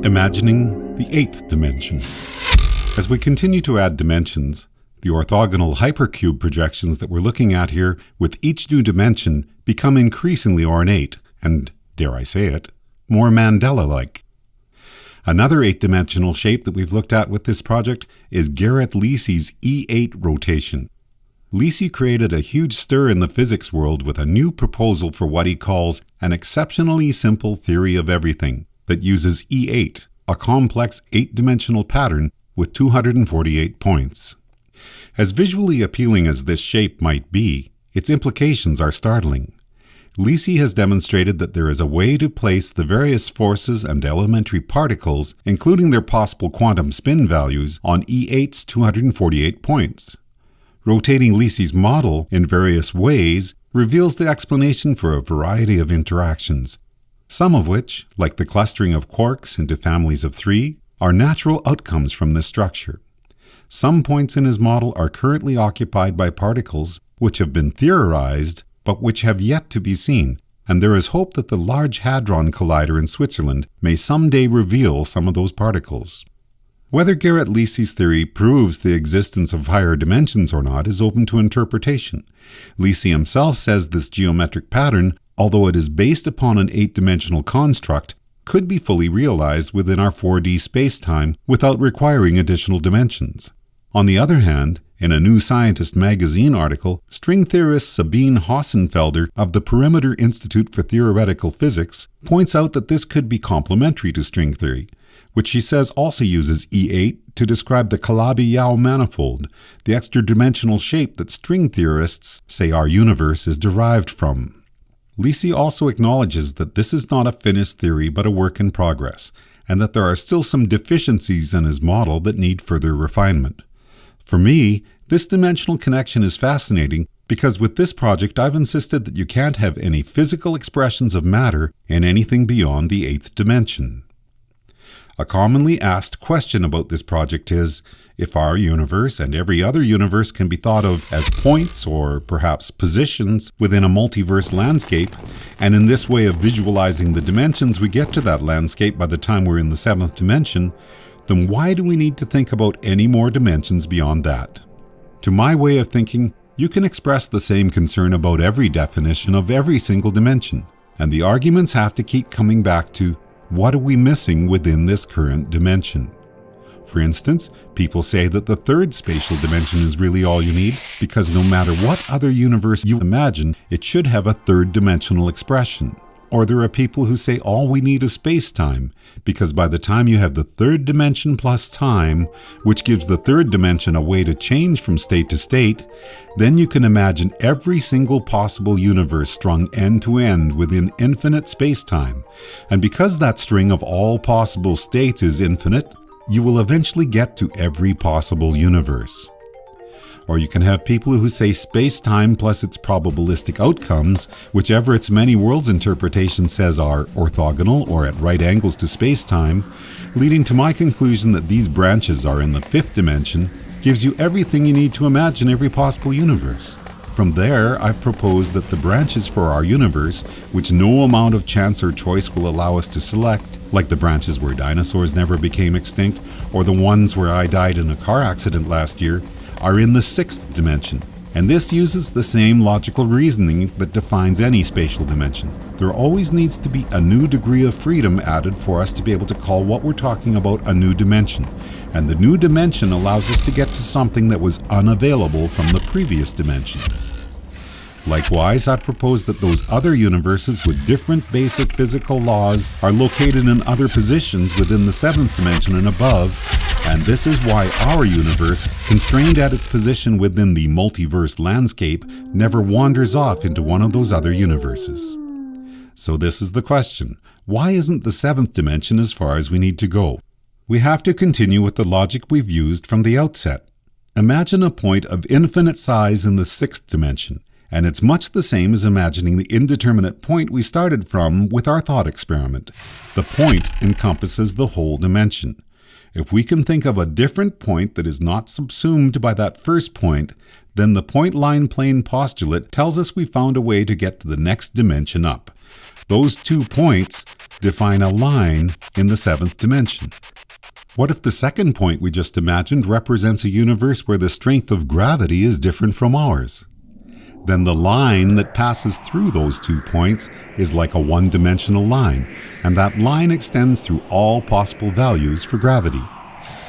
Imagining the eighth dimension. As we continue to add dimensions, the orthogonal hypercube projections that we're looking at here with each new dimension become increasingly ornate and, dare I say it, more Mandela-like. Another eight-dimensional shape that we've looked at with this project is Garrett Lisi's E8 rotation. Lisi created a huge stir in the physics world with a new proposal for what he calls an exceptionally simple theory of everything that uses E8, a complex eight-dimensional pattern with 248 points. As visually appealing as this shape might be, its implications are startling. Lisi has demonstrated that there is a way to place the various forces and elementary particles, including their possible quantum spin values, on E8's 248 points. Rotating Lisi's model in various ways reveals the explanation for a variety of interactions, some of which, like the clustering of quarks into families of three, are natural outcomes from this structure. Some points in his model are currently occupied by particles which have been theorized but which have yet to be seen, and there is hope that the Large Hadron Collider in Switzerland may someday reveal some of those particles. Whether Garrett Lisi's theory proves the existence of higher dimensions or not is open to interpretation. Lisi himself says this geometric pattern, although it is based upon an eight-dimensional construct, could be fully realized within our 4D spacetime without requiring additional dimensions. On the other hand, in a New Scientist magazine article, string theorist Sabine Hossenfelder of the Perimeter Institute for Theoretical Physics points out that this could be complementary to string theory, which she says also uses E8 to describe the Calabi-Yau manifold, the extra-dimensional shape that string theorists say our universe is derived from. Lisi also acknowledges that this is not a finished theory but a work in progress, and that there are still some deficiencies in his model that need further refinement. For me, this dimensional connection is fascinating because with this project I've insisted that you can't have any physical expressions of matter in anything beyond the eighth dimension. A commonly asked question about this project is, if our universe and every other universe can be thought of as points or perhaps positions within a multiverse landscape, and in this way of visualizing the dimensions we get to that landscape by the time we're in the seventh dimension, then why do we need to think about any more dimensions beyond that? To my way of thinking, you can express the same concern about every definition of every single dimension, and the arguments have to keep coming back to, what are we missing within this current dimension? For instance, people say that the third spatial dimension is really all you need because no matter what other universe you imagine, it should have a third-dimensional expression. Or there are people who say all we need is space-time, because by the time you have the third dimension plus time, which gives the third dimension a way to change from state to state, then you can imagine every single possible universe strung end-to-end within infinite space-time. And because that string of all possible states is infinite, you will eventually get to every possible universe. Or you can have people who say space-time plus its probabilistic outcomes, whichever its many worlds interpretation says are orthogonal or at right angles to space-time, leading to my conclusion that these branches are in the fifth dimension, gives you everything you need to imagine every possible universe. From there, I've proposed that the branches for our universe, which no amount of chance or choice will allow us to select, like the branches where dinosaurs never became extinct, or the ones where I died in a car accident last year, are in the sixth dimension, and this uses the same logical reasoning that defines any spatial dimension. There always needs to be a new degree of freedom added for us to be able to call what we're talking about a new dimension, and the new dimension allows us to get to something that was unavailable from the previous dimensions. Likewise, I propose that those other universes with different basic physical laws are located in other positions within the seventh dimension and above, and this is why our universe, constrained at its position within the multiverse landscape, never wanders off into one of those other universes. So this is the question: why isn't the seventh dimension as far as we need to go? We have to continue with the logic we've used from the outset. Imagine a point of infinite size in the sixth dimension, and it's much the same as imagining the indeterminate point we started from with our thought experiment. The point encompasses the whole dimension. If we can think of a different point that is not subsumed by that first point, then the point-line plane postulate tells us we found a way to get to the next dimension up. Those 2 points, define a line in the 7th dimension? What if the second point we just imagined represents a universe where the strength of gravity is different from ours? Then the line that passes through those 2 points is like a one-dimensional line, and that line extends through all possible values for gravity.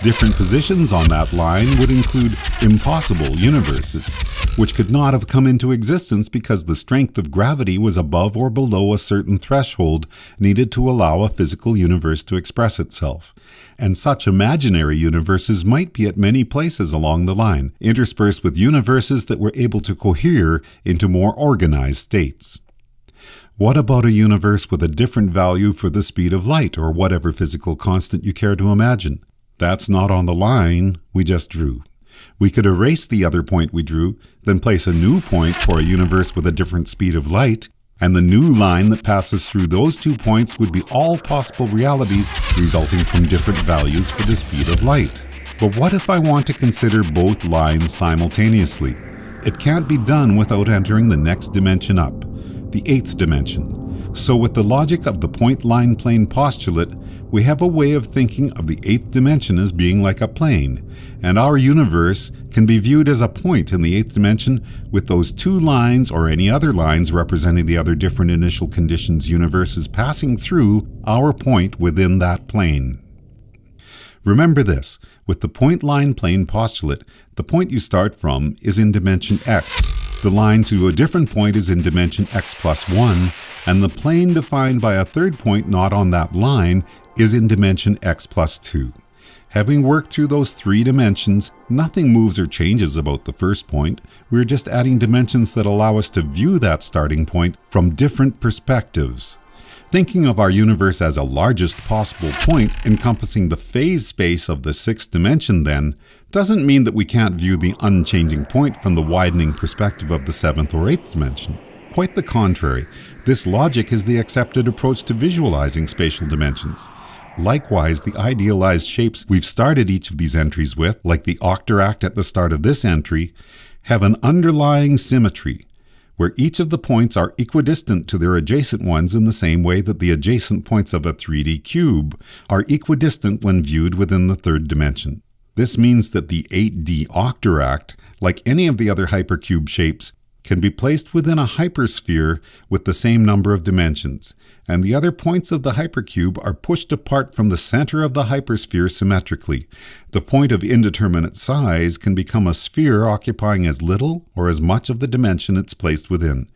Different positions on that line would include impossible universes, which could not have come into existence because the strength of gravity was above or below a certain threshold needed to allow a physical universe to express itself. And such imaginary universes might be at many places along the line, interspersed with universes that were able to cohere into more organized states. What about a universe with a different value for the speed of light, or whatever physical constant you care to imagine? That's not on the line we just drew. We could erase the other point we drew, then place a new point for a universe with a different speed of light, and the new line that passes through those 2 points would be all possible realities resulting from different values for the speed of light. But what if I want to consider both lines simultaneously? It can't be done without entering the next dimension up, the 8th dimension. So with the logic of the point-line plane postulate, we have a way of thinking of the 8th dimension as being like a plane, and our universe can be viewed as a point in the 8th dimension with those 2 lines or any other lines representing the other different initial conditions universes passing through our point within that plane. Remember this, with the point-line plane postulate, the point you start from is in dimension x, the line to a different point is in dimension x plus 1, and the plane defined by a third point not on that line is in dimension x plus 2. Having worked through those 3 dimensions, nothing moves or changes about the first point. We're just adding dimensions that allow us to view that starting point from different perspectives. Thinking of our universe as a largest possible point encompassing the phase space of the 6th dimension then, doesn't mean that we can't view the unchanging point from the widening perspective of the 7th or 8th dimension. Quite the contrary, this logic is the accepted approach to visualizing spatial dimensions. Likewise, the idealized shapes we've started each of these entries with, like the octaract at the start of this entry, have an underlying symmetry, where each of the points are equidistant to their adjacent ones in the same way that the adjacent points of a 3D cube are equidistant when viewed within the 3rd dimension. This means that the 8D octaract, like any of the other hypercube shapes, can be placed within a hypersphere with the same number of dimensions, and the other points of the hypercube are pushed apart from the center of the hypersphere symmetrically. The point of indeterminate size can become a sphere occupying as little or as much of the dimension it's placed within.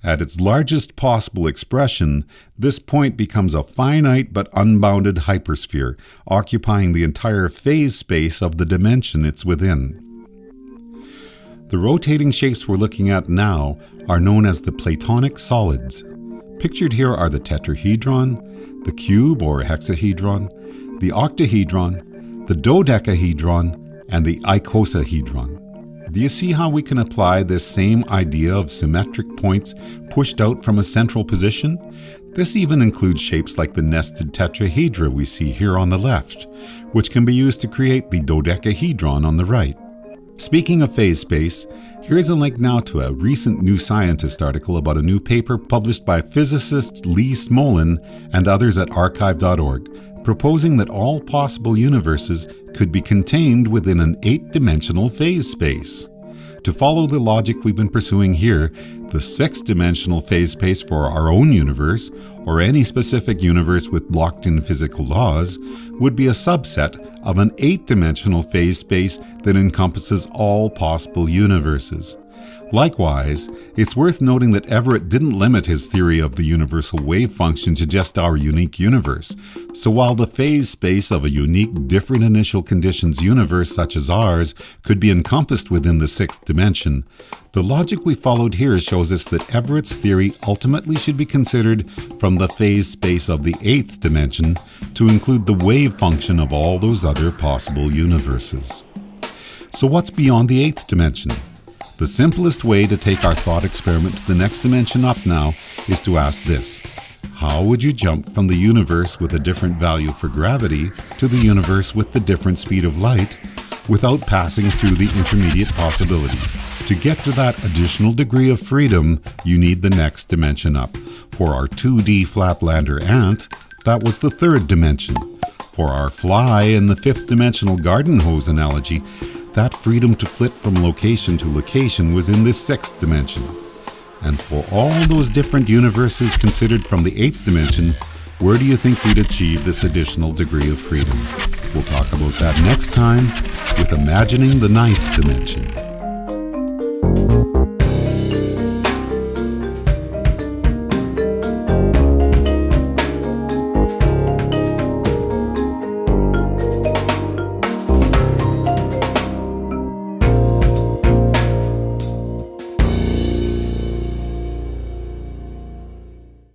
At its largest possible expression, this point becomes a finite but unbounded hypersphere, occupying the entire phase space of the dimension it's within. The rotating shapes we're looking at now are known as the Platonic solids. Pictured here are the tetrahedron, the cube or hexahedron, the octahedron, the dodecahedron, and the icosahedron. Do you see how we can apply this same idea of symmetric points pushed out from a central position? This even includes shapes like the nested tetrahedra we see here on the left, which can be used to create the dodecahedron on the right. Speaking of phase space, here's a link now to a recent New Scientist article about a new paper published by physicist Lee Smolin and others at archive.org, proposing that all possible universes could be contained within an 8-dimensional phase space. To follow the logic we've been pursuing here, the 6-dimensional phase space for our own universe, or any specific universe with locked-in physical laws, would be a subset of an 8-dimensional phase space that encompasses all possible universes. Likewise, it's worth noting that Everett didn't limit his theory of the universal wave function to just our unique universe. So while the phase space of a unique, different initial conditions universe such as ours could be encompassed within the 6th dimension, the logic we followed here shows us that Everett's theory ultimately should be considered from the phase space of the 8th dimension to include the wave function of all those other possible universes. So what's beyond the 8th dimension? The simplest way to take our thought experiment to the next dimension up now is to ask this: how would you jump from the universe with a different value for gravity to the universe with the different speed of light without passing through the intermediate possibilities? To get to that additional degree of freedom, you need the next dimension up. For our 2D Flatlander ant, that was the third dimension. For our fly in the fifth-dimensional garden hose analogy, that freedom to flit from location to location was in this sixth dimension. And for all those different universes considered from the eighth dimension, where do you think we'd achieve this additional degree of freedom? We'll talk about that next time with Imagining the Ninth Dimension.